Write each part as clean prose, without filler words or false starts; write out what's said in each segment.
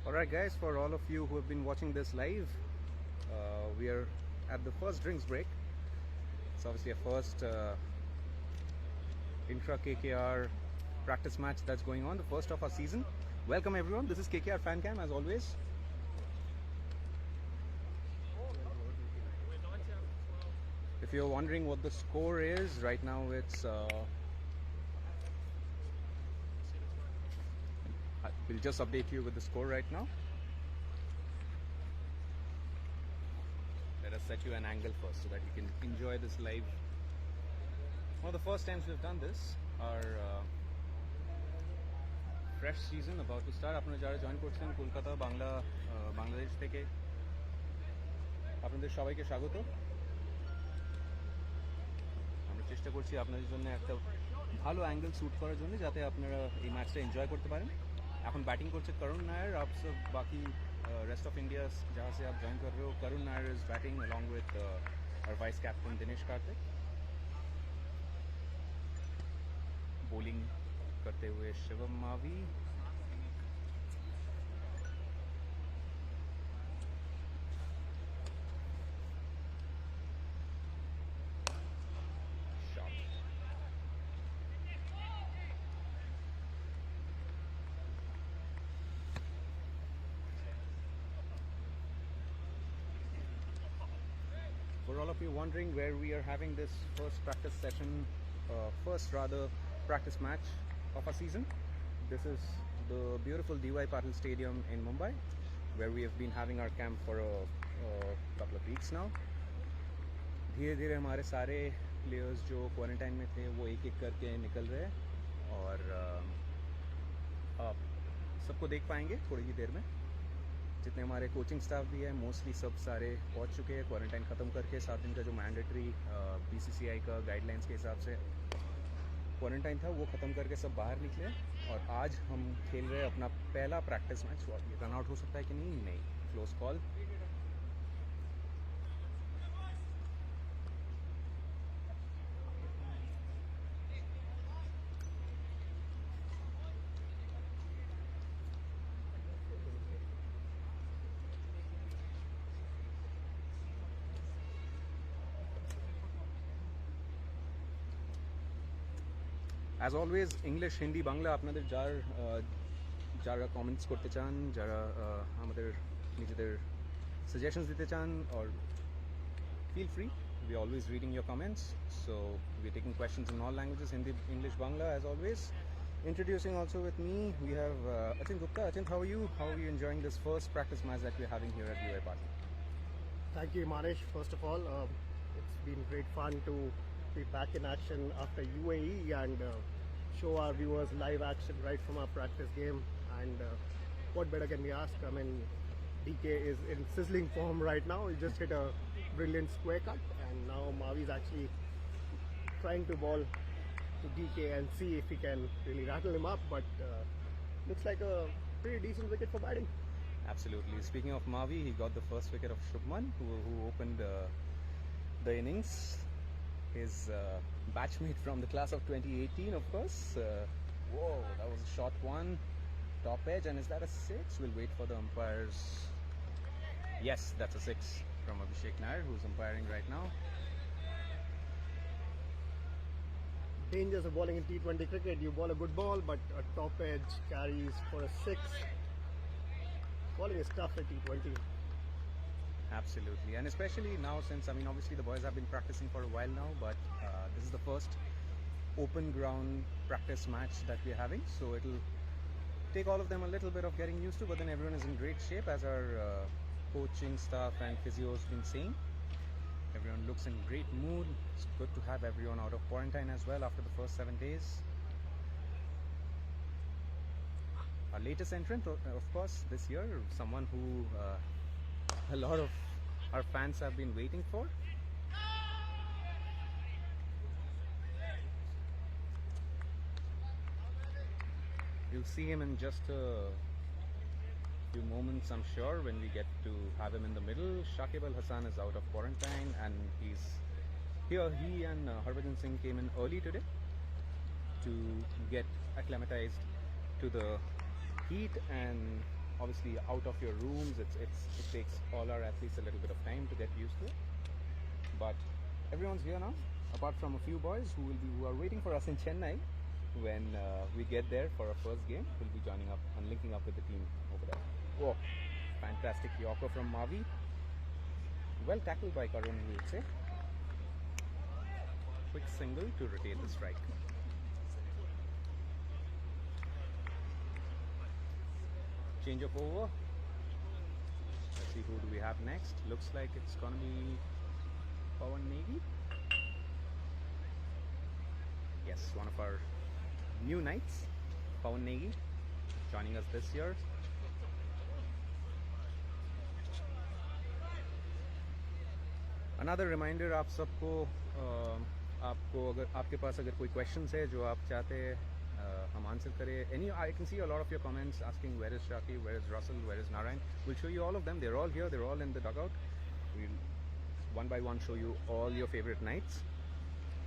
Alright guys, for all of you who have been watching this live, we are at the first drinks break. It's obviously a first intra KKR practice match that's going on, the first of our season. Welcome everyone, this is KKR Fan Cam as always. If you're wondering what the score is, right now it's we'll just update you with the score right now. Let us set you an angle first so that you can enjoy this live. One of the first times we've done this, our fresh season about to start. আপনারা যারা join করছেন কলকাতা বাংলাদেশ থেকে আপনাদের সবাইকে স্বাগত। আমরা চেষ্টা করছি আপনাদের জন্য একটা ভালো অ্যাঙ্গেল শ্যুট করার জন্য যাতে আপনারা এই ম্যাচটা এনজয় করতে পারেন। এখন बैटिंग করছে करुण नायर। आप सब बाकी रेस्ट ऑफ इंडिया जहाँ से आप ज्वाइन कर रहे हो, Karun Nair is batting along with our vice captain Dinesh Karthik. Bowling करते हुए Shivam Mavi. For all of you wondering where we are having this first practice session, practice match of our season, this is the beautiful DY Patil Stadium in Mumbai, where we have been having our camp for a couple of weeks now. धीरे धीरे हमारे सारे players जो quarantine में थे वो एक एक करके निकल रहे हैं और आप सबको देख पाएंगे थोड़ी ही देर में। जितने हमारे कोचिंग स्टाफ भी है मोस्टली सब सारे पहुंच चुके हैं क्वारंटाइन ख़त्म करके। 7 दिन का जो मैंडेटरी बीसीसीआई का गाइडलाइंस के हिसाब से क्वारंटाइन था वो ख़त्म करके सब बाहर निकले और आज हम खेल रहे हैं अपना पहला प्रैक्टिस मैच। ये रन आउट हो सकता है कि नहीं, close call. As always, English, Hindi, Bangla আপনাদের যারা কমেন্টস করতে চান, যারা আমাদের নিজেদের সাজেশনস দিতে চান, or feel free, we are always reading your comments, so we are taking questions in all languages, Hindi, English, Bangla as always. Introducing also with me we have Achin Gupta. Achin, how are you enjoying this first practice match that we are having here at DY Patil? Thank you, Manish. First of all, it's been great fun to be back in action after UAE and show our viewers live action right from our practice game. And what better can we ask? I mean, DK is in sizzling form right now. He just hit a brilliant square cut, and now Mavi is actually trying to ball to DK and see if he can really rattle him up. But looks like a pretty decent wicket for batting. Absolutely. Speaking of Mavi, he got the first wicket of Shubman, who opened the innings. His batchmate from the class of 2018, of course. Whoa, that was a short one. Top edge, and is that a 6? We'll wait for the umpires. Yes, that's a 6 from Abhishek Nair, who's umpiring right now. Dangers of bowling in T20 cricket. You bowl a good ball, but a top edge carries for a 6. Bowling is tough at T20. Absolutely, and especially now since, I mean, obviously the boys have been practicing for a while now, but this is the first open ground practice match that we're having, so it'll take all of them a little bit of getting used to, but then everyone is in great shape, as our coaching staff and physio has been saying. Everyone looks in great mood. It's good to have everyone out of quarantine as well after the first 7 days. Our latest entrant, of course, this year, someone who a lot of our fans have been waiting for. You'll see him in just a few moments, I'm sure, when we get to have him in the middle. Shakib Al Hassan is out of quarantine and he's here. He and Harbhajan Singh came in early today to get acclimatized to the heat and obviously out of your rooms. It takes all our athletes a little bit of time to get used to it. But everyone's here now, apart from a few boys who are waiting for us in Chennai. When we get there for our first game, we'll be joining up and linking up with the team over there. Whoa, fantastic Yorker from Mavi. Well tackled by Karun, we would say. Quick single to retain the strike. Change of over. Let's see, who do we have next? Looks like it's gonna be Pawan Negi. Yes, one of our new knights, Pawan Negi, joining us this year. Another reminder, आप सबको आपको अगर आपके पास अगर कोई questions है जो आप चाहते हैं हम answer करें. I can see a lot of your comments asking where is Shaki, where is Russell, where is Narayan. We'll show you all of them. They're all here. They're all in the dugout. We'll one by one show you all your favorite knights.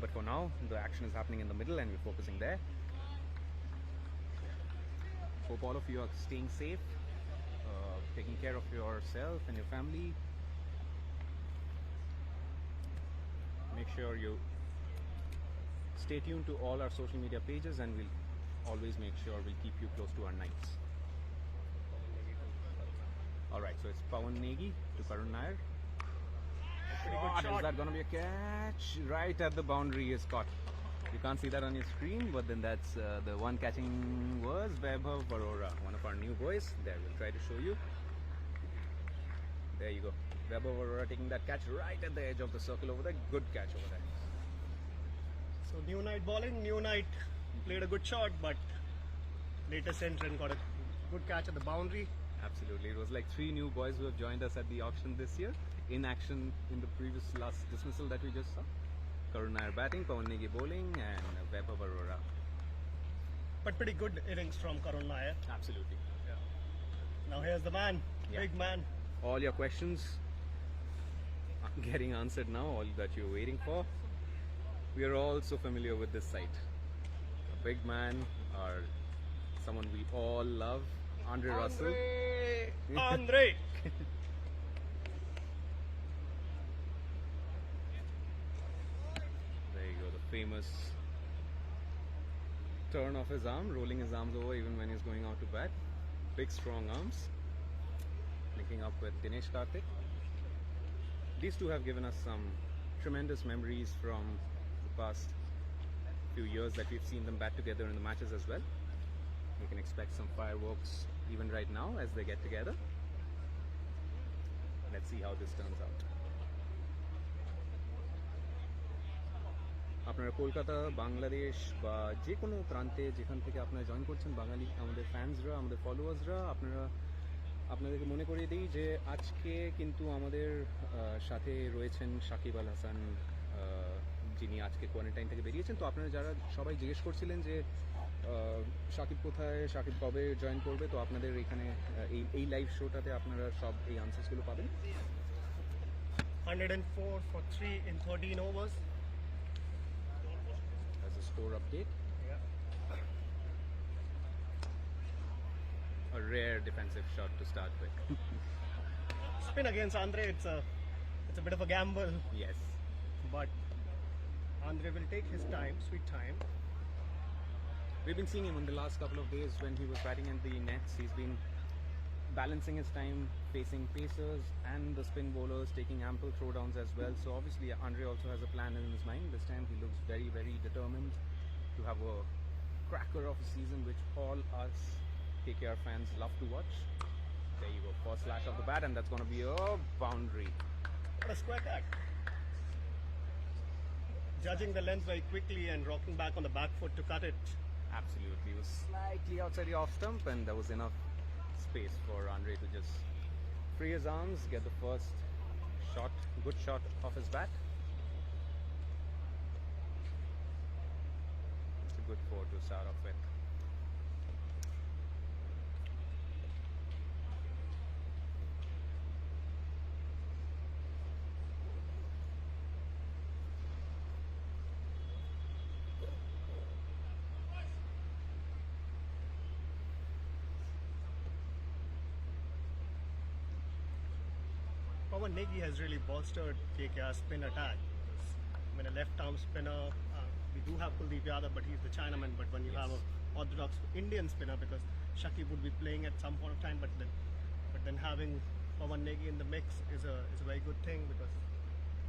But for now, the action is happening in the middle and we're focusing there. Hope all of you are staying safe, taking care of yourself and your family. Make sure you stay tuned to all our social media pages, and we'll always make sure we'll keep you close to our knights. Alright, so it's Pawan Negi to Karun Nair. Pretty good shot. Is that going to be a catch? Right at the boundary is caught. You can't see that on your screen, but then that's the one catching was Vaibhav Arora, one of our new boys. There, we'll try to show you. There you go. Vaibhav Arora taking that catch right at the edge of the circle over there. Good catch over there. So new night bowling, new night played a good shot, but latest entrant got a good catch at the boundary. Absolutely. It was like 3 new boys who have joined us at the auction this year, in action in the previous last dismissal that we just saw. Karun Nair batting, Pawan Negi bowling, and Vaibhav Arora. But pretty good innings from Karun Nair. Absolutely. Now here's the man, Yeah. big man. All your questions are getting answered now, all that you're waiting for. We are all so familiar with this site. A big man, or someone we all love, Andre Russell. Andre! There you go, the famous turn of his arm, rolling his arms over even when he's going out to bat. Big strong arms. Linking up with Dinesh Karthik. These two have given us some tremendous memories from the past few years that we've seen them bat together in the matches as well. We can expect some fireworks even right now as they get together. Let's see how this turns out. আপনারা কলকাতা, বাংলাদেশ বা যে কোনো প্রান্তে যেখান থেকে আপনারা join করছেন, বাঙালি আমাদের ফ্যান্সরা, আমাদের ফলোয়ার্সরা, আপনাদেরকে মনে করিয়ে দিই যে আজকে কিন্তু আমাদের সাথে রয়েছেন সাকিব আল হাসান, যিনি আজকে কোয়ারেন্টাইন থেকে বেরিয়েছেন। তো আপনারা যারা সবাই জিজ্ঞেস করছিলেন যে সাকিব কোথায়, সাকিব কবে জয়েন করবে, তো আপনাদের এখানে এই লাইভ শোটাতে আপনারা সব এই আনসার্সগুলো পাবেন। 104 for 3 in 13 overs. As a score update. A rare defensive shot to start with. Spin against Andre, it's a bit of a gamble, Yes. but Andre will take his time, sweet time. We've been seeing him in the last couple of days when he was batting in the nets. He's been balancing his time, facing pacers and the spin bowlers, taking ample throwdowns as well. So obviously Andre also has a plan in his mind. This time he looks very, very determined to have a cracker of a season, which all us KKR fans love to watch. There you go, first slash of the bat, and that's going to be a boundary. What a square cut. Judging the length very quickly and rocking back on the back foot to cut it. Absolutely, it was slightly outside the off stump, and there was enough space for Andre to just free his arms, get the first shot, good shot off his bat. It's a good 4 to start off with. Pawan Negi has really bolstered KKR spin attack. I mean, a left-arm spinner. We do have Kuldeep Yadav, but he's the Chinaman. But when you have an orthodox Indian spinner, because Shakib would be playing at some point of time, but then having Pawan Negi in the mix is a very good thing because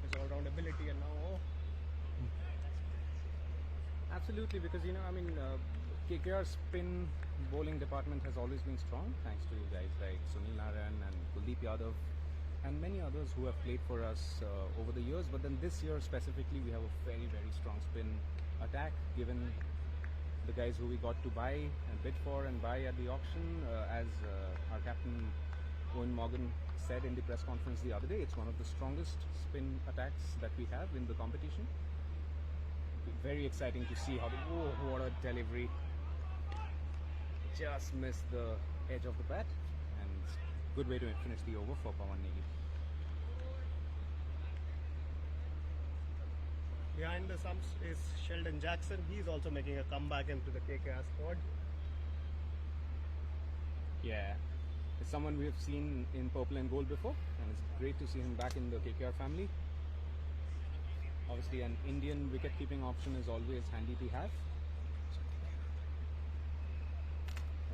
his all-round ability. And now, Absolutely, because KKR spin bowling department has always been strong, thanks to guys like Sunil Narayan and Kuldeep Yadav, and many others who have played for us over the years. But then this year specifically, we have a very, very strong spin attack, given the guys who we got to buy and bid for and buy at the auction. As our captain Owen Morgan said in the press conference the other day, it's one of the strongest spin attacks that we have in the competition. Very exciting to see how what a delivery. Just missed the edge of the bat, and good way to finish the over for Pawan Negi. behind the stumps is Sheldon Jackson. He's also making a comeback into the KKR squad. Yeah, it's someone we have seen in purple and gold before, and it's great to see him back in the KKR family. Obviously, an Indian wicket-keeping option is always handy to have.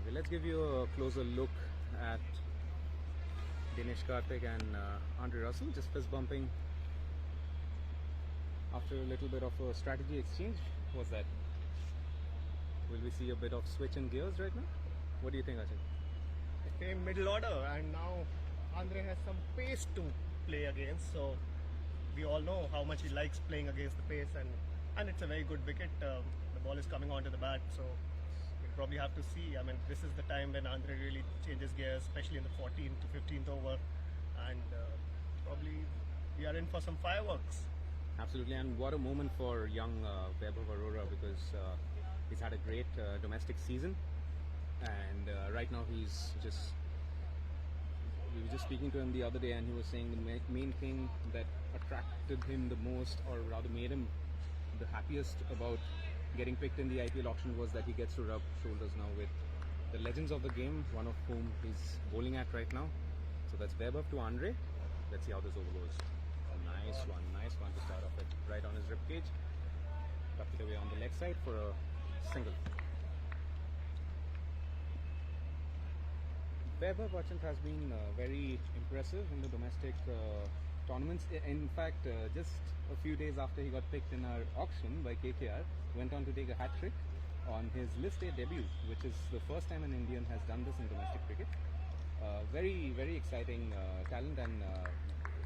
Okay, let's give you a closer look at Dinesh Karthik and Andre Russell just fist bumping after a little bit of a strategy exchange. What's that? Will we see a bit of switch in gears right now? What do you think, Achin? It came middle order, and now Andre has some pace to play against. So we all know how much he likes playing against the pace, and it's a very good wicket. The ball is coming onto the bat, so we'll probably have to see. I mean, this is the time when Andre really changes gears, especially in the 14th to 15th over, and probably we are in for some fireworks. Absolutely, and what a moment for young Vaibhav Arora, because he's had a great domestic season, and right now he's just. We were just speaking to him the other day, and he was saying the main thing that attracted him the most, or rather made him the happiest about getting picked in the IPL auction, was that he gets to rub shoulders now with the legends of the game, one of whom he's bowling at right now. So that's Vaibhav to Andre. Let's see how this over goes. Nice one to start off with, right on his ribcage. Tucked it away on the leg side for a single. Vaibhav Achint has been very impressive in the domestic tournaments. In fact, just a few days after he got picked in our auction by KKR, went on to take a hat-trick on his List A debut, which is the first time an Indian has done this in domestic cricket. Very, very exciting talent, and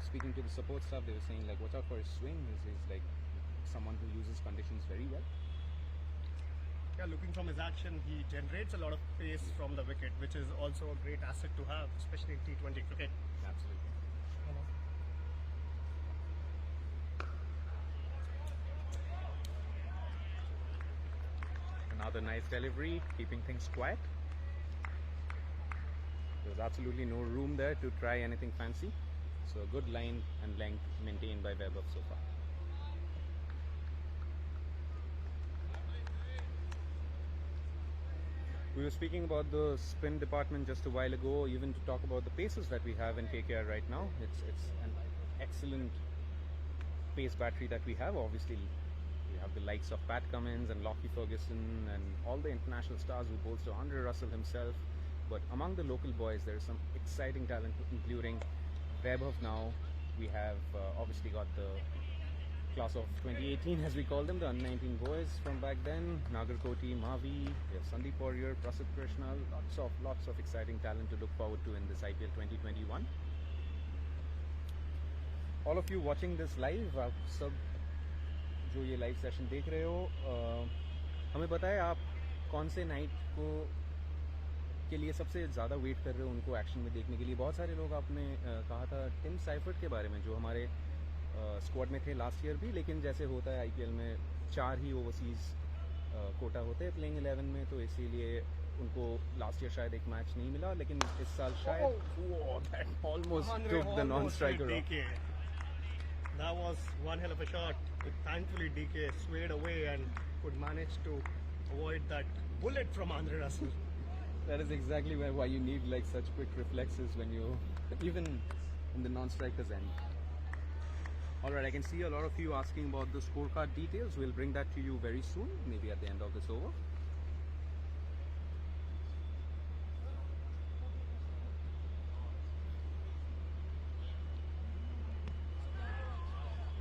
speaking to the support staff, they were saying, like, watch out for his swing. He's like someone who uses conditions very well. Yeah, looking from his action, he generates a lot of pace from the wicket, which is also a great asset to have, especially in T20 cricket. Absolutely. Another nice delivery, keeping things quiet. There's absolutely no room there to try anything fancy. So a good line and length maintained by Vaibhav so far. We were speaking about the spin department just a while ago, even to talk about the paces that we have in KKR right now. It's an excellent pace battery that we have. Obviously, we have the likes of Pat Cummins and Lockie Ferguson and all the international stars who bowls to Andre Russell himself. But among the local boys, there's some exciting talent, including Vaibhav now. We have obviously got the class of 2018, as we call them, the under-19 boys from back then. Nagar Koti, Mavi, we have Sandeep Warrior, Prasid Krishna, lots of exciting talent to look forward to in this IPL 2021. All of you watching this live, आप सब जो ये live session देख रहे हो, हमें बताएं आप कौन से नाइट को के लिए सबसे ज़्यादा वेट कर रहे हो उनको एक्शन में देखने के लिए. बहुत सारे लोग आपने कहा था टिम साइफर्ट के बारे में, जो हमारे स्क्वाड में थे लास्ट ईयर भी, लेकिन जैसे होता है आईपीएल में 4 ही ओवरसीज़ कोटा होते हैं प्लेइंग 11 में, तो इसीलिए उनको लास्ट ईयर शायद एक मैच नहीं मिला, लेकिन इस साल शायद almost took the non striker. That was one hell of a shot. Thankfully, DK swayed away and could manage to avoid that bullet from Andre Russell. That is exactly why you need like such quick reflexes when you, even in the non-striker's end. Alright, I can see a lot of you asking about the scorecard details. We'll bring that to you very soon, maybe at the end of this over.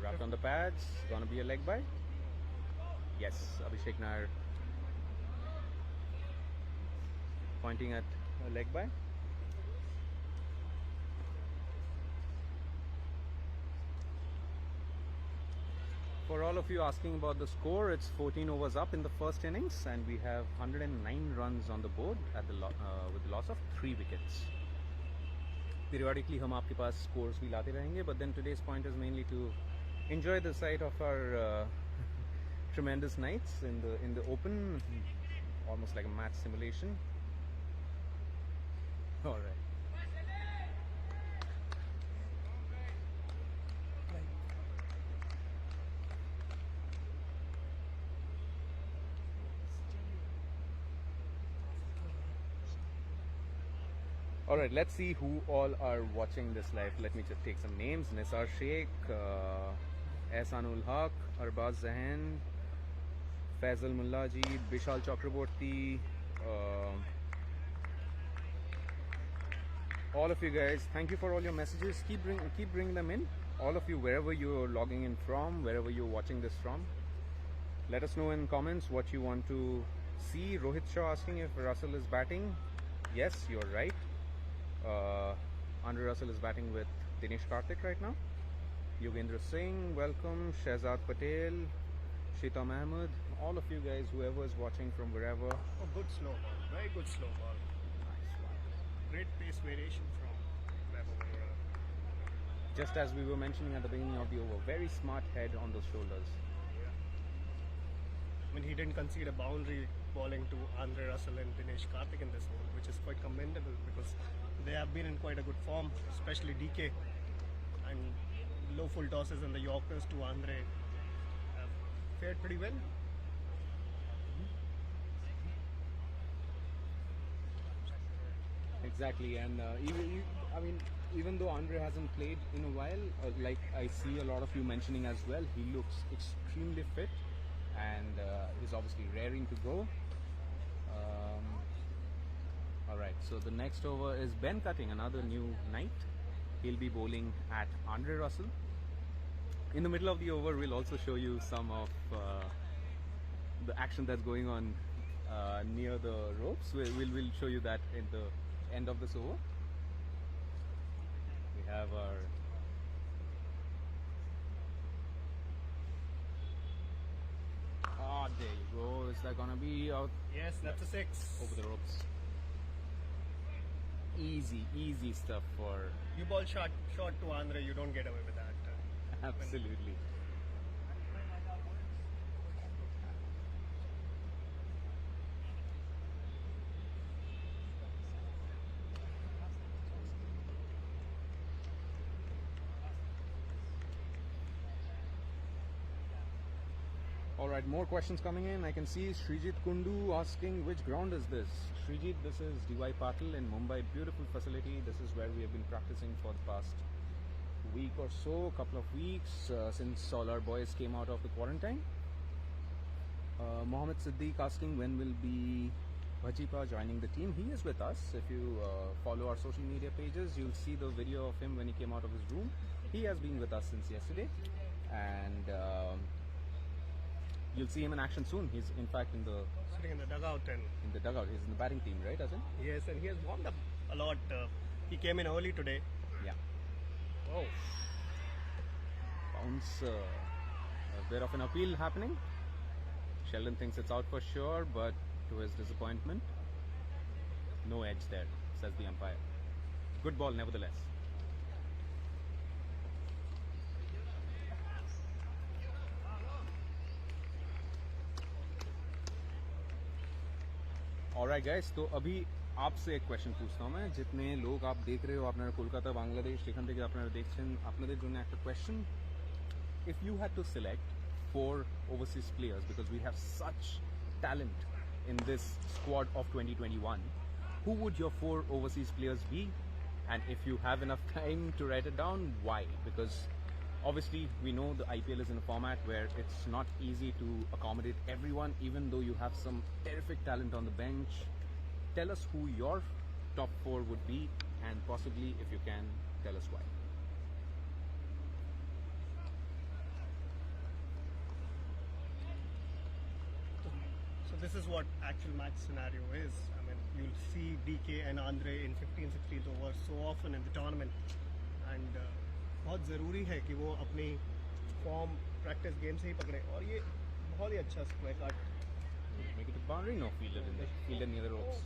Wrapped on the pads, gonna be a leg by. Yes, Abhishek Nair pointing at a leg by. For all of you asking about the score, it's 14 overs up in the first innings and we have 109 runs on the board at the with the loss of 3 wickets. Periodically हम आपके पास scores भी लाते रहेंगे, but then today's point is mainly to enjoy the sight of our tremendous nights in the open, almost like a match simulation. All right. Alright, let's see who all are watching this live. Let me just take some names. Nisar Sheikh, Ehsanul Haq, Arbaz Zahan, Faisal Mullaji, Bishal Chakraborty, all of you guys, thank you for all your messages. Keep bringing them in. All of you, wherever you're logging in from, wherever you're watching this from. Let us know in comments what you want to see. Rohit Shaw asking if Russell is batting. Yes, you're right. Andre Russell is batting with Dinesh Karthik right now. Yogendra Singh, welcome. Shehzad Patel, Shita Mahmood, all of you guys, whoever is watching from wherever. Oh, good slow ball. Very good slow ball. Nice one. Great pace variation from Webber. Just as we were mentioning at the beginning of the over, very smart head on those shoulders. Yeah. I mean, he didn't concede a boundary bowling to Andre Russell and Dinesh Karthik in this over, which is quite commendable because they have been in quite a good form, especially DK. And low full tosses and the Yorkers to Andre have fared pretty well. Exactly, and even though Andre hasn't played in a while, like I see a lot of you mentioning as well, he looks extremely fit and is obviously raring to go. Alright, so the next over is Ben Cutting, another new knight. He'll be bowling at Andre Russell. In the middle of the over, we'll also show you some of the action that's going on near the ropes. We'll show you that in the end of this over. We have our there you go. Is that gonna be out? Yes, that's a 6. Over the ropes. Easy stuff for. You ball short to Andre, you don't get away with that. Absolutely. Alright, more questions coming in. I can see Srijit Kundu asking which ground is this? Srijit, this is DY Patil in Mumbai. Beautiful facility. This is where we have been practicing for the past week or so, couple of weeks, since all our boys came out of the quarantine. Mohammed Siddiq asking when will be Bhajipa joining the team. He is with us. If you follow our social media pages, you'll see the video of him when he came out of his room. He has been with us since yesterday, and you'll see him in action soon. He's in fact Sitting in the dugout and in the dugout. He's in the batting team, right, Azin? yes, and he has warmed up a lot. He came in early today. Yeah. Oh, Bounce. A bit of an appeal happening. Sheldon thinks it's out for sure, but to his disappointment, no edge there, says the umpire. Good ball, nevertheless. Alright guys, तो अभी आपसे एक question पूछता हूँ मैं. जितने लोग आप देख रहे हो, আপনারা কলকাতা, বাংলাদেশ, সেখান থেকে আপনারা দেখছেন, আপনাদের জন্য একটা question. If you had to select 4 overseas players, because we have such talent in this squad of 2021, who would your 4 overseas players be And if you have enough time to write it down, why? Because obviously we know the IPL is in a format where it's not easy to accommodate everyone, even though you have some terrific talent on the bench. Tell us who your top 4 would be, and possibly, if you can, tell us why. So this is what actual match scenario is. I mean, you'll see DK and Andre in 15-16th over so often in the tournament, and बहुत ज़रूरी है कि वो अपनी form practice game से ही पकड़े, और ये बहुत ही अच्छा square cut. Make it a boundary, no fielder in the fielder near the ropes.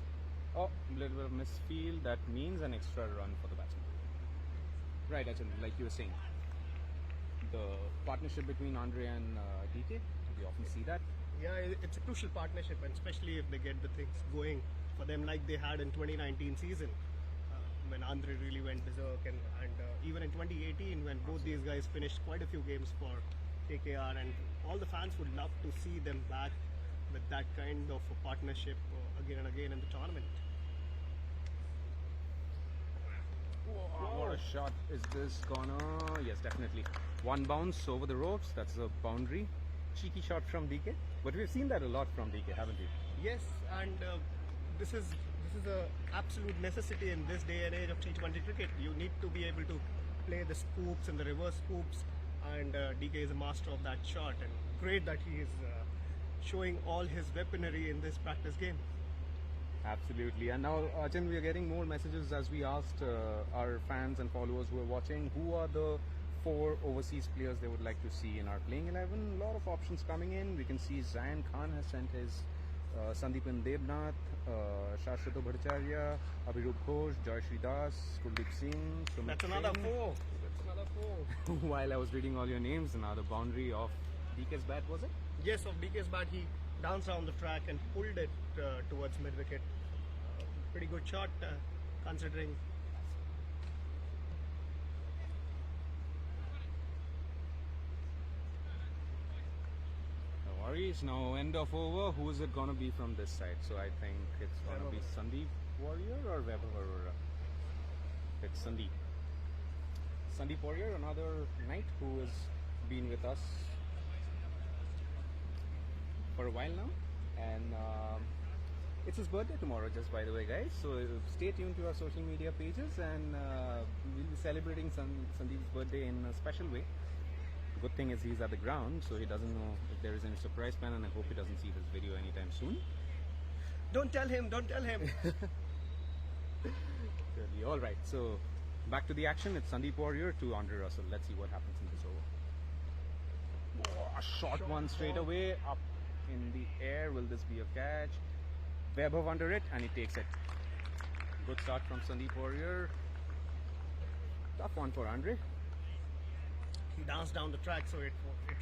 Oh, a little bit of misfield, that means an extra run for the batsman. Right, Achan, like you were saying, the partnership between Andre and DK, we often see that. Yeah, it's a crucial partnership, and especially if they get the things going for them like they had in 2019 season, when Andre really went berserk, and even in 2018 when both these guys finished quite a few games for KKR, and all the fans would love to see them back with that kind of a partnership again and again in the tournament. What a shot is this corner? Yes, definitely. One bounce over the ropes, that's a boundary. Cheeky shot from DK, but we've seen that a lot from DK, haven't we? Yes, and this is a absolute necessity in this day and age of T20 cricket. You need to be able to play the scoops and the reverse scoops, and DK is a master of that shot, and great that he is showing all his weaponry in this practice game. Absolutely. And now, Achan, we are getting more messages as we asked our fans and followers who are watching, who are the 4 overseas players they would like to see in our playing 11. A lot of options coming in. We can see Zain Khan has sent his Sandeepan Debnath, Shashwato Bhattacharya, Abhirup Ghosh, Joy Sridas, Kuldeep Singh, Sumit That's another Singh. 4. That's another 4. While I was reading all your names, another boundary of DK's bat, was it? Yes, of DK's bat, he danced around the track and pulled it towards mid-wicket. Pretty good shot, considering. No worries. Now, end of over. Who is it going to be from this side? So I think it's going to be Sandeep Warrior or Vaibhav Arora. It's Sandeep. Sandeep Warrior, another knight who has been with us for a while now, and it's his birthday tomorrow, just by the way, guys, so stay tuned to our social media pages, and we'll be celebrating Sandeep's birthday in a special way. The good thing is he's at the ground, so he doesn't know if there is any surprise plan, and I hope he doesn't see this video anytime soon. Don't tell him, don't tell him. Really. All right, so back to the action. It's Sandeep Warrior to Andre Russell. Let's see what happens in this over. Oh, a short one straight away up in the air. Will this be a catch? Vaibhav under it, and he takes it. Good start from Sandeep Warrior. Tough one for Andre. He danced down the track, so it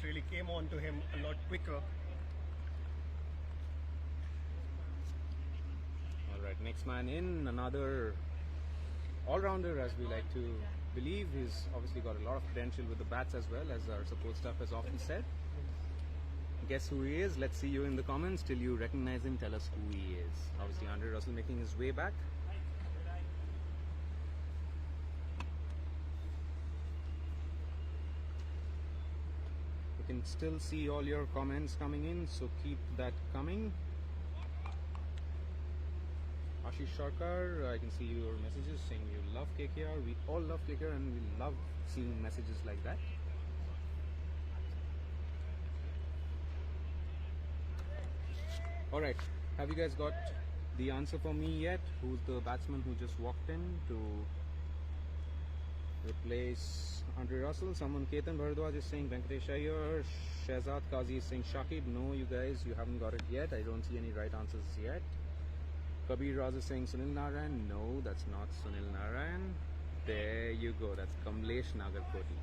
really came on to him a lot quicker. Alright, next man in, another all-rounder, as we like to believe. He's obviously got a lot of potential with the bats as well, as our support staff has often said. Guess who he is? Let's see you in the comments. Till you recognize him, tell us who he is. Obviously, Andre Russell making his way back. You can still see all your comments coming in, so keep that coming. Ashish Sarkar, I can see your messages saying you love KKR. We all love KKR, and we love seeing messages like that. Alright, have you guys got the answer for me yet? Who's the batsman who just walked in to replace Andre Russell? Someone, Ketan Bharadwaj, is saying Venkatesh Iyer. Shehzad Qazi is saying Shakib. No, you guys, you haven't got it yet. I don't see any right answers yet. Kabir Raz is saying Sunil Narayan. No, that's not Sunil Narayan. There you go, that's Kamlesh Nagarkoti.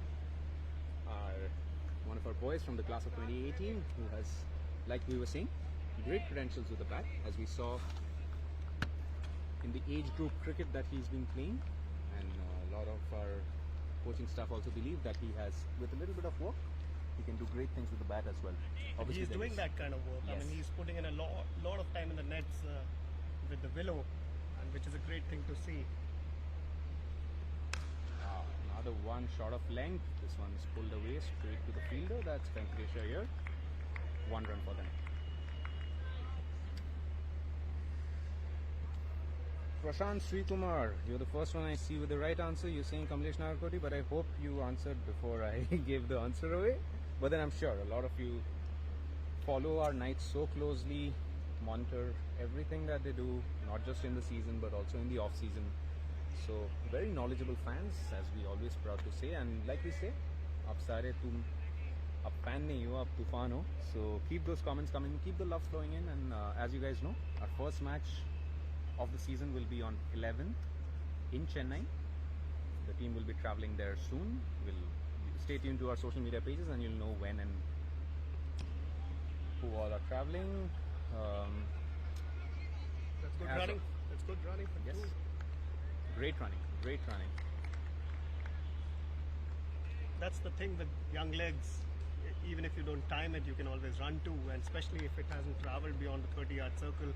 One of our boys from the class of 2018 who has, like we were saying, great credentials with the bat, as we saw in the age group cricket that he's been playing, and a lot of our coaching staff also believe that he has, with a little bit of work, he can do great things with the bat as well. Obviously, he's doing that kind of work. Yes. I mean, he's putting in a lot of time in the nets with the willow, and which is a great thing to see. Another one short of length. This one's pulled away straight to the fielder. That's Venkatesh Iyer. 1 run for them. Prashant Srikumar, you're the first one I see with the right answer. You're saying Kamlesh Nagarkoti, but I hope you answered before I gave the answer away. But then I'm sure a lot of you follow our nights so closely, monitor everything that they do, not just in the season but also in the off season. So very knowledgeable fans, as we always proud to say. And like we say, ab sare tum ab fan nahi ho, ab tufan ho. So keep those comments coming, keep the love flowing in. And as you guys know, our first match of the season will be on 11th in Chennai. The team will be traveling there soon. We'll stay tuned to our social media pages and you'll know when and who all are traveling. That's good running. That's good running for Yes. two. Great running. Great running. That's the thing with young legs. Even if you don't time it, you can always run two, and especially if it hasn't traveled beyond the 30-yard circle.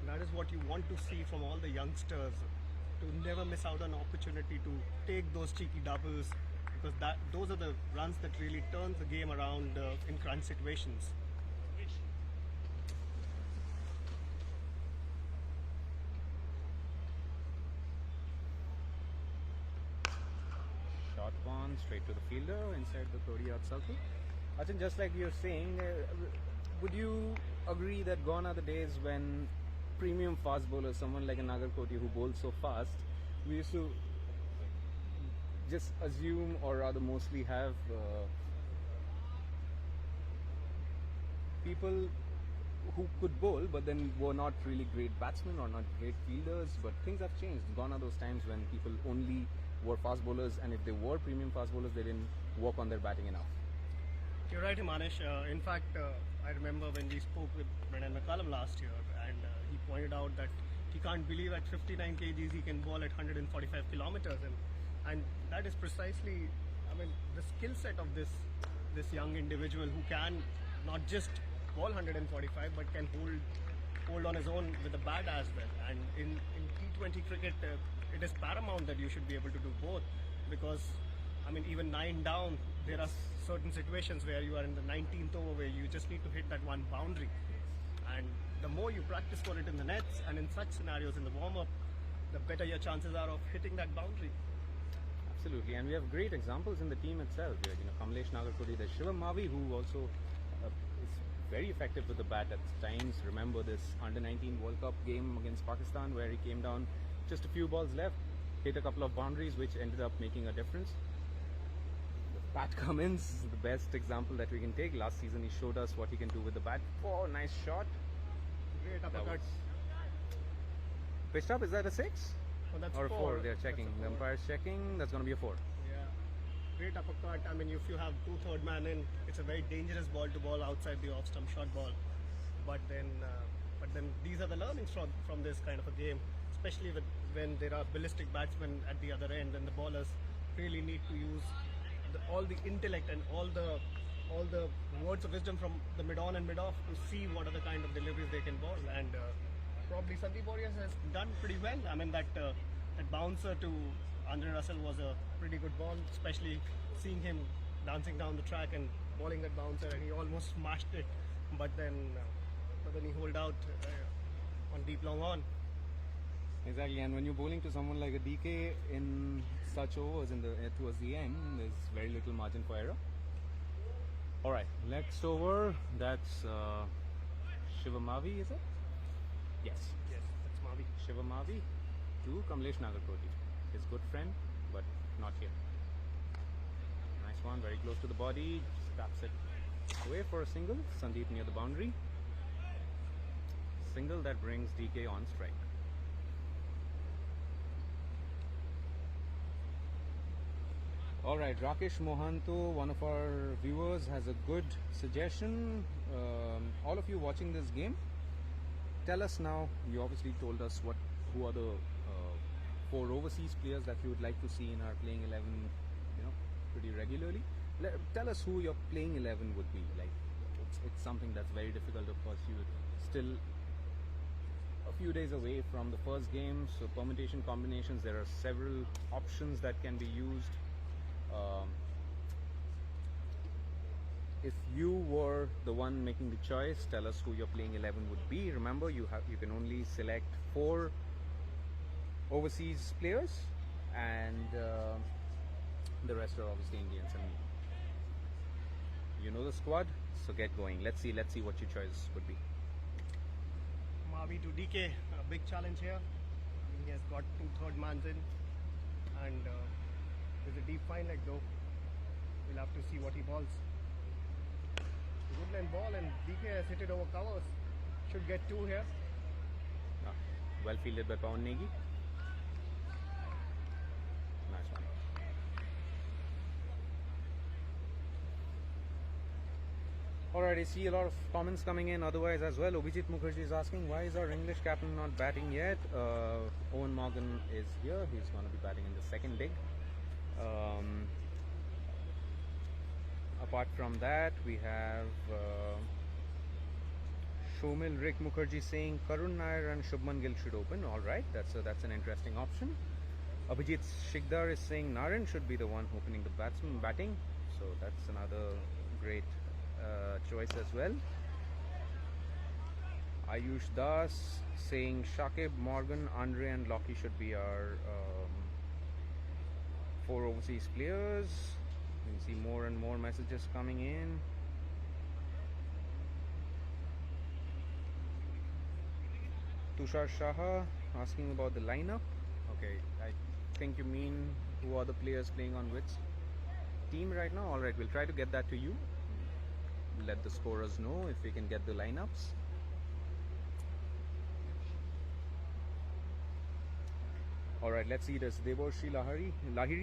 That is what you want to see from all the youngsters, to never miss out on opportunity to take those cheeky doubles, because those are the runs that really turns the game around in crunch situations. Short one straight to the fielder inside the 30-yard circle. I think just like you're saying, would you agree that gone are the days when premium fast bowlers, someone like a Nagarkoti who bowls so fast, we used to just assume or rather mostly have people who could bowl but then were not really great batsmen or not great fielders, but things have changed. Gone are those times when people only were fast bowlers, and if they were premium fast bowlers, they didn't work on their batting enough. You're right, Himanish. In fact, I remember when we spoke with Brendan McCullum last year, and he pointed out that he can't believe at 59 kgs he can bowl at 145 kilometers, and that is precisely, I mean, the skill set of this young individual who can not just bowl 145 but can hold on his own with the bat as well. And in T20 cricket, it is paramount that you should be able to do both, because I mean, even 9 down, there are certain situations where you are in the 19th over where you just need to hit that one boundary, and the more you practice for it in the nets and in such scenarios in the warm-up, the better your chances are of hitting that boundary. Absolutely, and we have great examples in the team itself. You know, Kamlesh Nagarkoti, there's Shivam Mavi, who also is very effective with the bat at times. Remember this Under-19 World Cup game against Pakistan where he came down, just a few balls left, hit a couple of boundaries which ended up making a difference. Pat Cummins is the best example that we can take. Last season he showed us what he can do with the bat. Oh, nice shot. Great uppercut. Pitched up, is that a 6? Oh, that's or 4? They're checking. That's The umpire's checking. That's going to be a 4. Yeah. Great uppercut. I mean, if you have 2/3 man in, it's a very dangerous ball to ball outside the off stump short ball. But then these are the learnings from this kind of a game, especially when there are ballistic batsmen at the other end, and the bowlers really need to use all the intellect and all the words of wisdom from the mid-on and mid-off to see what are the kind of deliveries they can bowl. And probably Sandeep Warriors has done pretty well. I mean, that bouncer to Andre Russell was a pretty good ball, especially seeing him dancing down the track and bowling that bouncer, and he almost smashed it, but then he holed out on deep long on. Exactly, and when you're bowling to someone like a DK in such overs towards the end, there's very little margin for error. Alright, next over, that's Shivamavi, is it? Yes. Yes, that's Mavi. Shivamavi to Kamlesh Nagarkoti, his good friend, but not here. Nice one, very close to the body, taps it away for a single. Sandeep near the boundary. Single that brings DK on strike. Alright, Rakesh Mohanto, one of our viewers, has a good suggestion. All of you watching this game, tell us now, you obviously told us who are the 4 overseas players that you would like to see in our playing 11, pretty regularly. Tell us who your playing 11 would be. Like, it's something that's very difficult, of course. You're still a few days away from the first game, so permutation combinations, there are several options that can be used. Um, if you were the one making the choice, tell us who your playing 11 would be. Remember, you can only select 4 overseas players, and the rest are obviously Indians. And you know the squad, so get going. Let's see what your choice would be. Mavi to DK, a big challenge here. He has got 2/3 mans in, and there's a deep fine leg though. We'll have to see what he balls. Good line ball, and DK has hit it over covers. Should get 2 here. Well fielded by Pawan Negi. Nice one. Alright, I see a lot of comments coming in otherwise as well. Abhijit Mukherjee is asking, why is our English captain not batting yet? Owen Morgan is here. He's going to be batting in the second dig. Apart from that, we have Shomil Rick Mukherjee saying Karun Nair and Shubman Gill should open. Alright, that's an interesting option. Abhijit Shikdar is saying Naren should be the one opening the batting. So that's another great choice as well. Ayush Das saying Shakib, Morgan, Andre and Lockie should be our 4 overseas players. You can see more and more messages coming in. Tushar Shaha asking about the lineup. Okay, I think you mean who are the players playing on which team right now. Alright, we'll try to get that to you. Let the scorers know if we can get the lineups. Alright, let's see this. Devorshi Lahiri.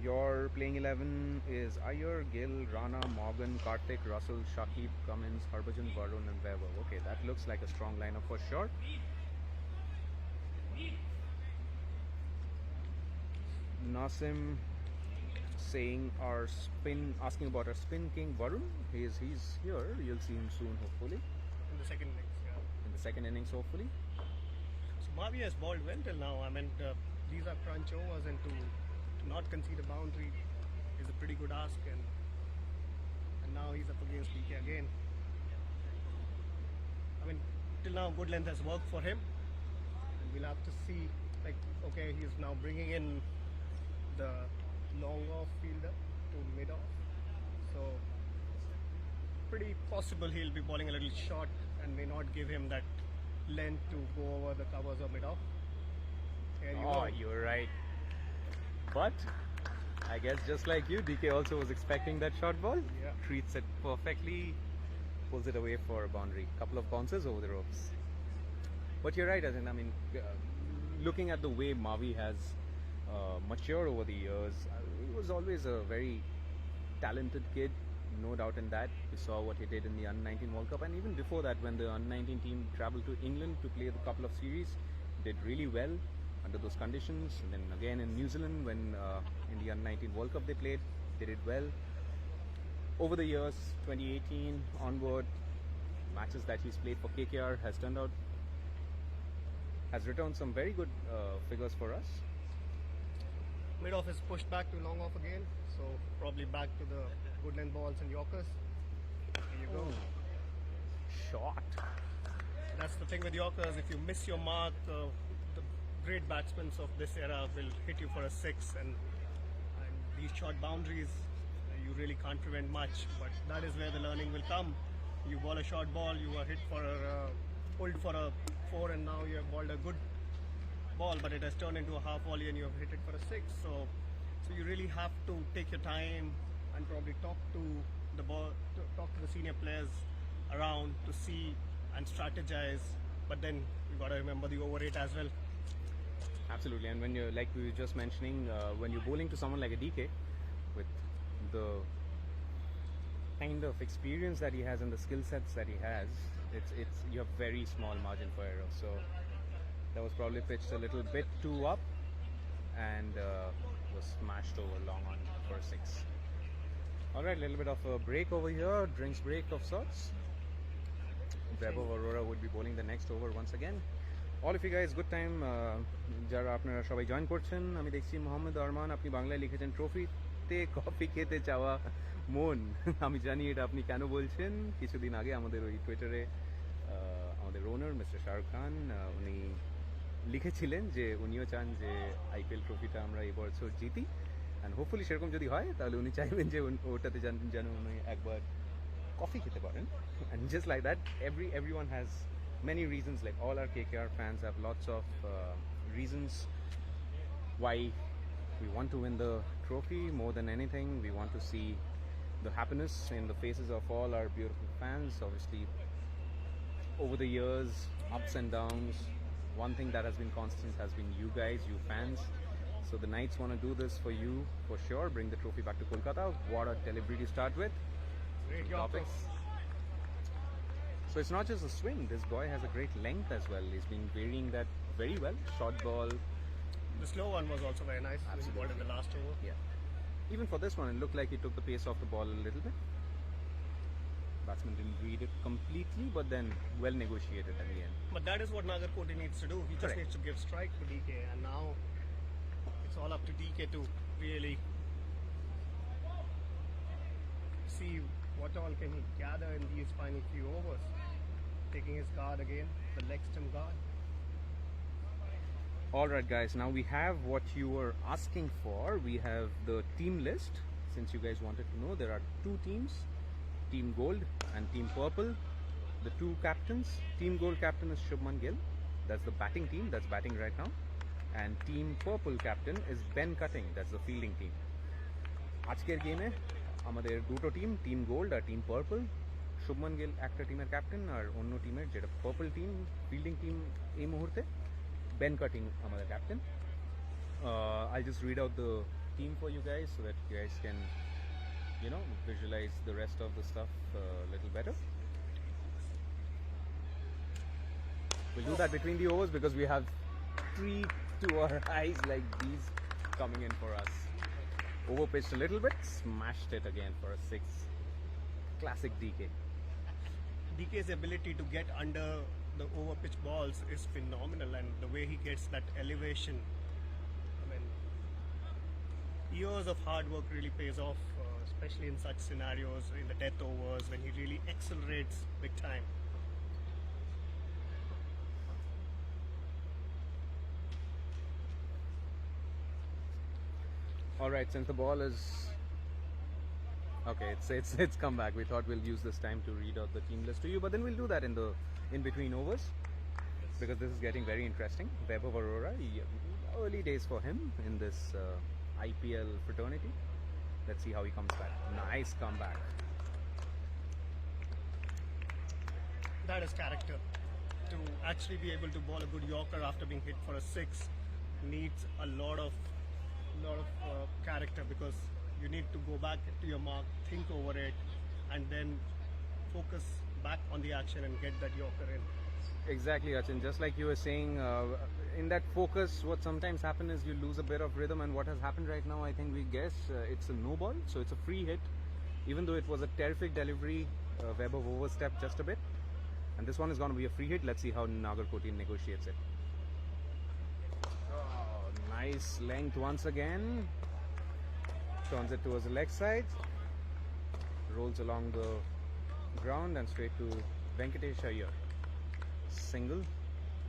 Your playing 11 is Iyer, Gill, Rana, Morgan, Karthik, Russell, Shakib, Cummins, Harbhajan, Varun and Vaibhav. Okay, that looks like a strong lineup for sure. Nasim saying asking about our spin king Varun. He's here. You'll see him soon, hopefully. In the second innings, yeah. In the second innings, hopefully. So Mavi has balled well till now. I mean, these are crunch overs, and to not concede a boundary is a pretty good ask. And now he's up against DK again. I mean, till now, good length has worked for him. And we'll have to see. Like, okay, he's now bringing in the long off fielder to mid off, so pretty possible he'll be bowling a little short and may not give him that length to go over the covers or mid off. You're right, but I guess just like you, DK also was expecting that short ball. Yeah. Treats it perfectly, pulls it away for a boundary. Couple of bounces over the ropes. But you're right, I mean, looking at the way Mavi has matured over the years, he was always a very talented kid, no doubt in that. We saw what he did in the Under-19 World Cup, and even before that, when the Under-19 team traveled to England to play the couple of series, did really well under those conditions. And then again in New Zealand, when in the Under-19 World Cup they played, they did well. Over the years, 2018 onward, matches that he's played for KKR has returned some very good figures for us. Mid off is pushed back to long off again, so probably back to the good length balls and Yorkers. Here you go. Shot. That's the thing with Yorkers. If you miss your mark, the great batsmen of this era will hit you for a 6, and these short boundaries you really can't prevent much. But that is where the learning will come. You ball a short ball, you are hit for pulled for a 4, and now you have balled a good ball, but it has turned into a half volley and you have hit it for a 6. So you really have to take your time and probably talk to the senior players around to see and strategize. But then you got to remember the over rate as well. Absolutely, and when you're, like we were just mentioning, when you're bowling to someone like a DK with the kind of experience that he has and the skill sets that he has, you have very small margin for error. So that was probably pitched a little bit too up and was smashed over long on for a 6. Alright, a little bit of a break over here, drinks break of sorts. Vaibhav Arora would be bowling the next over once again. All of you guys good time. যারা আপনারা সবাই join করছেন, আমি দেখছি মোহাম্মদ আরমান আপনি বাংলায় লিখেছেন ট্রফিতে কফি খেতে চাওয়া মন। আমি জানি এটা আপনি কেন বলছেন। কিছুদিন আগে আমাদের ওই টুইটারে আমাদের ওনার মিস্টার শাহরুখ খান উনি লিখেছিলেন যে উনিও চান যে আইপিএল ট্রফিটা আমরা এবছর জিতি, অ্যান্ড হোপফুলি সেরকম যদি হয় তাহলে উনি চাইবেন যে ওটাতে যেন উনি একবার কফি খেতে পারেন। And just like that everyone has many reasons, like all our KKR fans have lots of reasons why we want to win the trophy. More than anything, we want to see the happiness in the faces of all our beautiful fans. Obviously, over the years, ups and downs, one thing that has been constant has been you guys, you fans. So the Knights want to do this for you for sure. Bring the trophy back to Kolkata. What a delivery to start with. Great Topics. So it's not just a swing. This boy has a great length as well. He's been varying that very well. Short ball. The slow one was also very nice. When he bowled in the last over. Yeah. Even for this one, it looked like he took the pace off the ball a little bit. Batsman didn't read it completely, but then well negotiated at the end. But that is what Nagarkoti needs to do. He just Correct. needs to give strike to DK, and now it's all up to DK to really see what all can he gather in these final few overs. Taking his guard again, the leg stump guard. Alright guys, now we have what you were asking for. We have the team list. Since you guys wanted to know, there are two teams, Team Gold and Team Purple. The two captains, Team Gold captain is Shubman Gill. That's the batting team, that's batting right now. And Team Purple captain is Ben Cutting, that's the fielding team. আজকের গেমে আমাদের দুটো team, team gold আর team purple. Shubman Gill একটা টিমের captain আর অন্য টিমের যেটা purple team fielding team এই মুহূর্তে Ben Cutting আমাদের captain. I'll just read out the team for you guys so that you guys can visualize the rest of the stuff a little better. We'll do that between the overs because we have three to our eyes like these coming in for us. Overpitched a little bit, smashed it again for a 6. Classic DK. DK's ability to get under the overpitch balls is phenomenal, and the way he gets that elevation, I mean, years of hard work really pays off, especially in such scenarios, in the death overs, when he really accelerates big time. Alright, since the ball is okay, it's come back. We thought we'll use this time to read out the team list to you, but then we'll do that in between overs because this is getting very interesting. Vaibhav Arora, early days for him in this IPL fraternity. Let's see how he comes back. Nice comeback. That is character. To actually be able to bowl a good Yorker after being hit for a 6 needs a lot of character, because you need to go back to your mark, think over it, and then focus back on the action and get that Yorker in. Exactly, Achin. Just like you were saying, in that focus, what sometimes happens is you lose a bit of rhythm, and what has happened right now, I think we guess it's a no ball, so it's a free hit. Even though it was a terrific delivery, Vaibhav overstepped just a bit, and this one is going to be a free hit. Let's see how Nagarkoti negotiates it. Oh, nice length once again. Turns it towards the leg side, rolls along the ground and straight to Venkatesh Iyer. Single,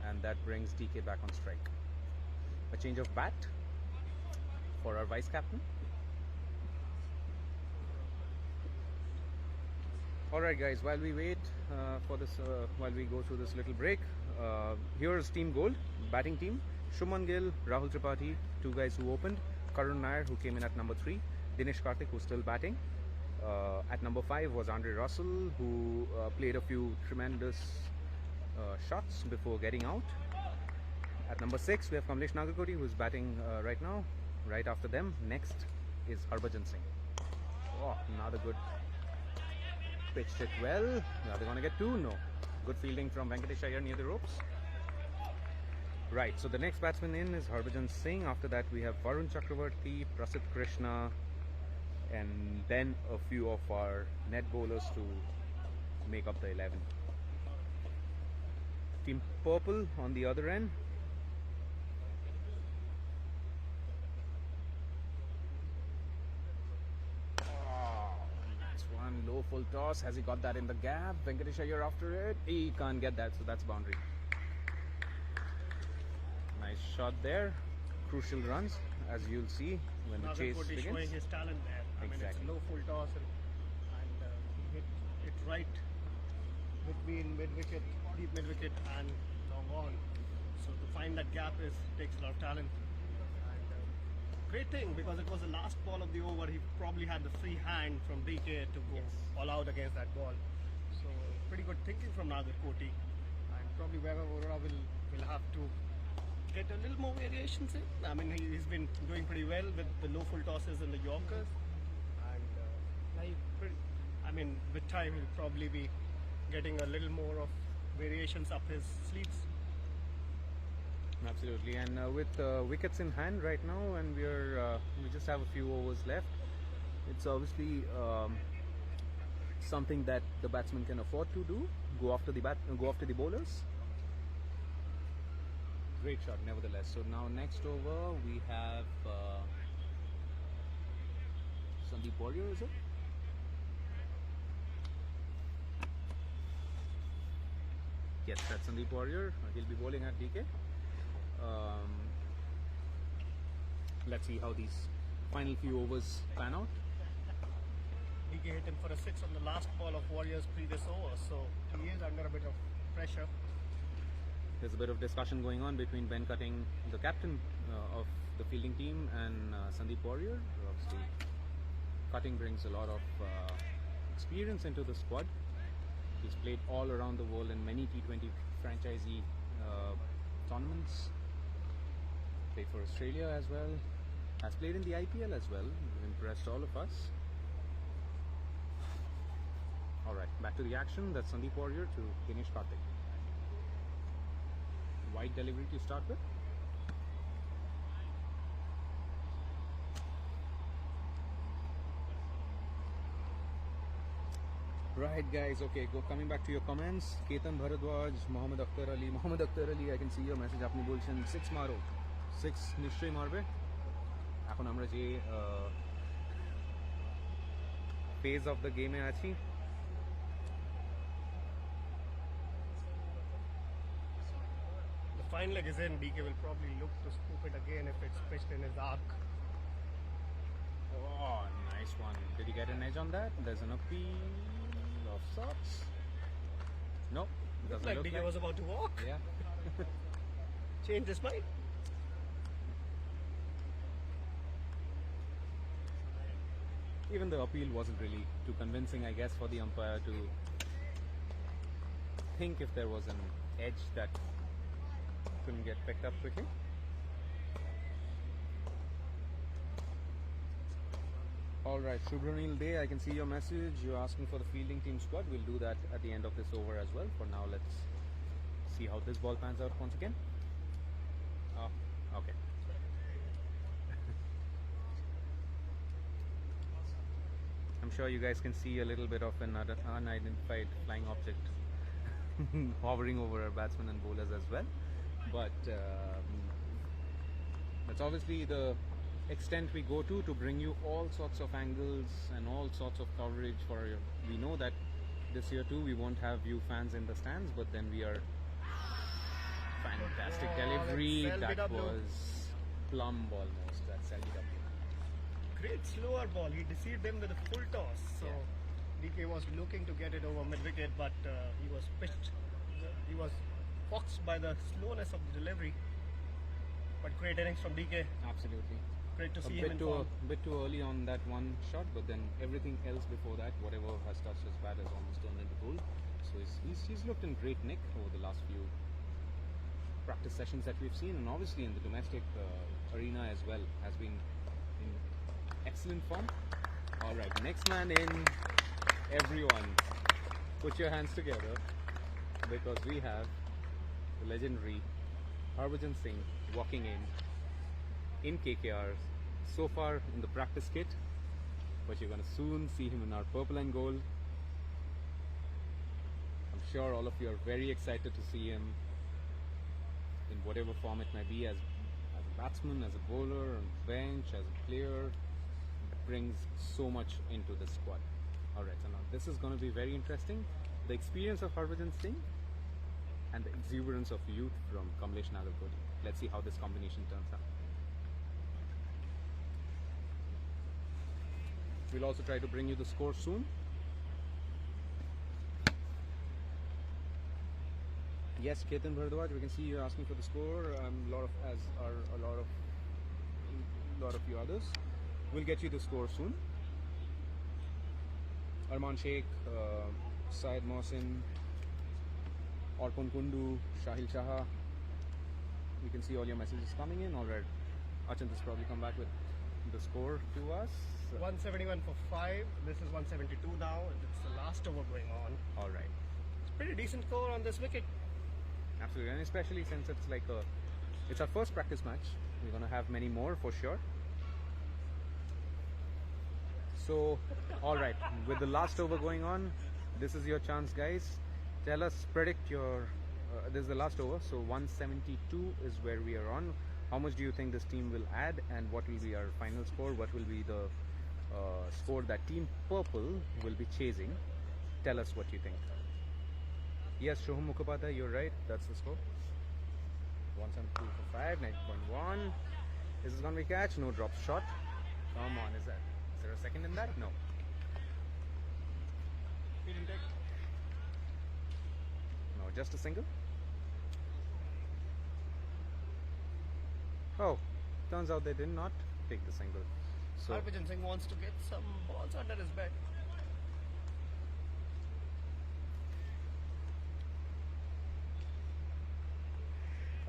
and that brings DK back on strike. A change of bat for our vice captain. Alright guys, while we wait for this, while we go through this little break, here's Team Gold, batting team. Shubman Gill, Rahul Tripathi, two guys who opened. Karun Nair, who came in at number 3. Dinesh Karthik, who's still batting. At number 5 was Andre Russell, who played a few tremendous shots before getting out. At number 6, we have Kamlesh Nagarkoti, who's batting right now. Right after them, next is Harbhajan Singh. Oh, another good. Pitched it well. Are they going to get 2? No. Good fielding from Venkatesh Iyer near the ropes. Right, so the next batsman in is Harbhajan Singh. After that, we have Varun Chakravarti, Prasidh Krishna, and then a few of our net bowlers to make up the 11. Team Purple on the other end. Nice one, low full toss. Has he got that in the gap? Venkatesh Iyer after it. He can't get that, so that's boundary. Nice shot there. Crucial runs, as you'll see when the chase begins. Showing his talent there. I mean, it's a low full toss and he hit it right between mid-wicket, deep mid-wicket and long on. So to find that gap takes a lot of talent. And great thing, because it was the last ball of the over. He probably had the free hand from DK to go all out against that ball. So pretty good thinking from Nagar Koti. And probably Vaibhav Arora will have to get a little more variations in. I mean, he's been doing pretty well with the low full tosses and the Yorkers. And I mean, with time he'll probably be getting a little more of variations up his sleeves. Absolutely, and with wickets in hand right now, and we just have a few overs left. It's obviously something that the batsman can afford to do. Go after the bowlers. Great shot, nevertheless. So now next over we have Sandeep Warrior, is it? Yes, that's Sandeep Warrior. He'll be bowling at DK. Let's see how these final few overs pan out. DK hit him for a 6 on the last ball of Warriors' previous over, so he is under a bit of pressure. There's a bit of discussion going on between Ben Cutting, the captain of the fielding team, and Sandeep Warrior. Obviously, Cutting brings a lot of experience into the squad. He's played all around the world in many T20 franchisee tournaments. Played for Australia as well. Has played in the IPL as well. Impressed all of us. Alright, back to the action. That's Sandeep Warrior to Dinesh Karthik. Wide delivery to start with. Right guys, okay, coming back to your comments. Ketan Bharadwaj, Mohammad Akhtar Ali, I can see your message. Apni bolchen 6 maro. 6 নিশ্চয়ই মারবে। এখন আমরা যে phase of the game এ আছি। The fine leg is in. DK will probably look to scoop it again if it's pitched in his arc. Oh, nice one. Did he get an edge on that? There's an appeal of sorts. Nope. Doesn't Like look DK like. was about to walk. Yeah. Changed his mind. Even the appeal wasn't really too convincing, I guess, for the umpire to think if there was an edge that couldn't get picked up quickly. Alright, Shubhranil Day, I can see your message. You're asking for the fielding team squad. We'll do that at the end of this over as well. For now, let's see how this ball pans out once again. Oh, okay. I'm sure you guys can see a little bit of an unidentified flying object hovering over our batsmen and bowlers as well. But that's obviously the extent we go to bring you all sorts of angles and all sorts of coverage for you. We know that this year too we won't have you fans in the stands, but then we are fantastic delivery. That was plumb almost. That's LBW. Great slower ball. He deceived him with a full toss. So DK was looking to get it over mid-wicket, but he was pitched. He was foxed by the slowness of the delivery. But great innings from DK. Absolutely. Great to see him in form. A bit too early on that one shot, but then everything else before that, whatever has touched his bat, has almost turned into gold. So he's looked in great nick over the last few practice sessions that we've seen, and obviously in the domestic arena as well, has been in excellent form. Alright, next man in. Everyone, put your hands together, because we have the legendary Harbhajan Singh walking in KKR, so far in the practice kit, but you're going to soon see him in our purple and gold. I'm sure all of you are very excited to see him in whatever form it may be, as a batsman, as a bowler, on bench, as a player, brings so much into the squad. Alright, so now this is going to be very interesting. The experience of Harbhajan Singh and the exuberance of youth from Kamlesh Nagarkoti. Let's see how this combination turns out. We'll also try to bring you the score soon. Yes, Ketan Bharadwaj, we can see you asking for the score. A lot of you others. We'll get you the score soon. Arman Sheikh, Syed Mohsin, Orpon Kundu, Shahil Shaha. We can see all your messages coming in. Alright, Achint has probably come back with the score to us. 171 for 5. This is 172 now. It's the last over going on. Alright. It's pretty decent score on this wicket. Absolutely, and especially since it's our first practice match. We're gonna have many more for sure. So, alright, with the last over going on, this is your chance, guys. Tell us, predict your. This is the last over, so 172 is where we are on. How much do you think this team will add, and what will be our final score? What will be the score that Team Purple will be chasing? Tell us what you think. Yes, Shoham Mukhopadhyay, you're right. That's the score. 172 for 5, 9.1. Is this going to be catch? No drop shot. Come on, is there a second in that? No. No, just a single. Oh, turns out they did not take the single. So Harbhajan Singh wants to get some balls under his bed.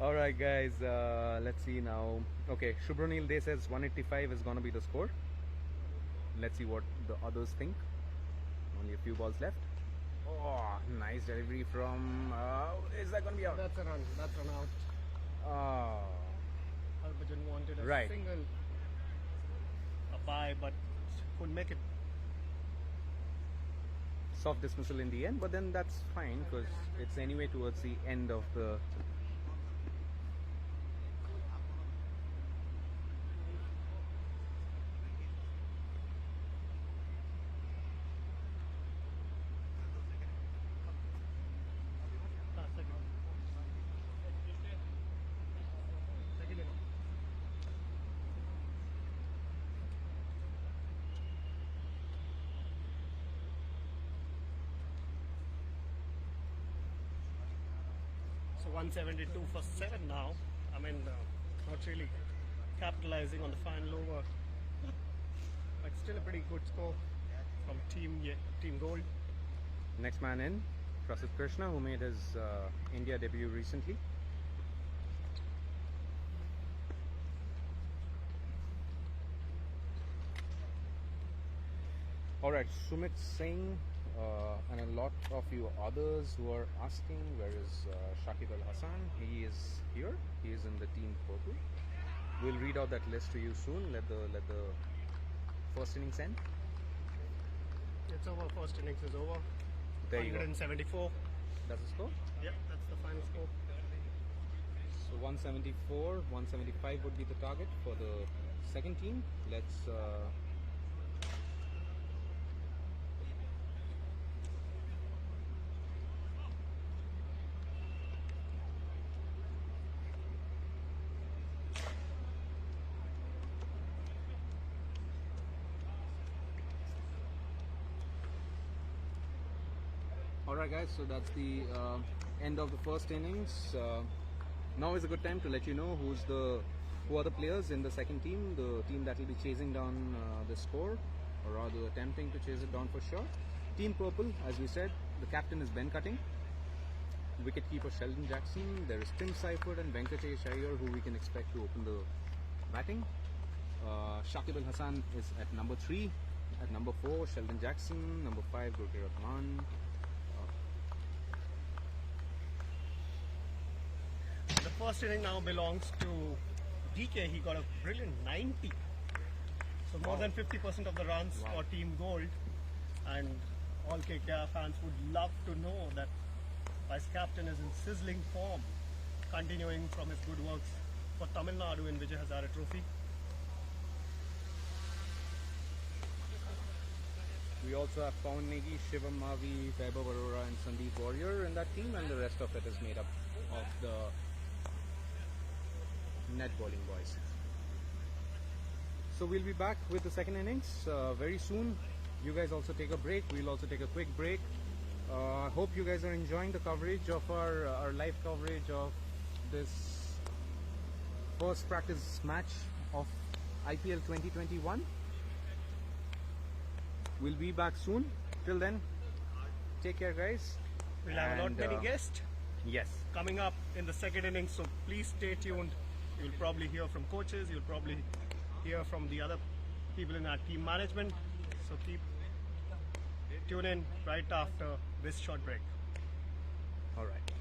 alright guys, let's see now. Okay, Shubhranil Day says 185 is gonna be the score. Let's see what the others think. Only a few balls left. Oh, nice delivery from is that gonna be out? That's a run. That's run out. Oh, Harbhajan wanted a Right. single, a bye, but couldn't make it. soft dismissal in the end, but then that's fine because it's anyway towards the end of the. So 172 for 7 now. I mean, not really capitalizing on the final over, but still a pretty good score from Team Gold. Next man in, Prasid Krishna, who made his India debut recently. Alright, Sumit Singh and a lot of you others who are asking where is Shakib Al Hassan. He is here. He is in the Team Purple. We'll read out that list to you soon. Let the first innings end. It's over. First innings is over. There you go. 174. That's the score. Yep, that's the final score. So 174, 175 would be the target for the second team. Let's Alright guys, so that's the end of the first innings. Now is a good time to let you know who are the players in the second team, the team that will be chasing down the score, or rather attempting to chase it down for sure. Team Purple, as we said, the captain is Ben Cutting. Wicketkeeper Sheldon Jackson. There is Tim Seifert and Venkatesh Iyer, who we can expect to open the batting. Shakib Al Hassan is at number 3. At number 4, Sheldon Jackson. Number 5, Gurkeet Rahman. The first inning now belongs to DK. He got a brilliant 90. So more than 50% of the runs for Team Gold. And all KKR fans would love to know that Vice Captain is in sizzling form. continuing from his good works for Tamil Nadu in Vijay Hazare Trophy. We also have Pawan Negi, Shivam Mavi, Vaibhav Arora and Sandeep Warrior in that team, and the rest of it is made up of the net bowling boys. So we'll be back with the second innings very soon. You guys also take a break. We'll also take a quick break. I hope you guys are enjoying the coverage of our live coverage of this first practice match of IPL 2021. We'll be back soon. Till then, take care, guys. We'll have a lot many guests Yes. coming up in the second innings, so please stay tuned. You'll probably hear from coaches, you'll probably hear from the other people in our team management, so tune in right after this short break. All right.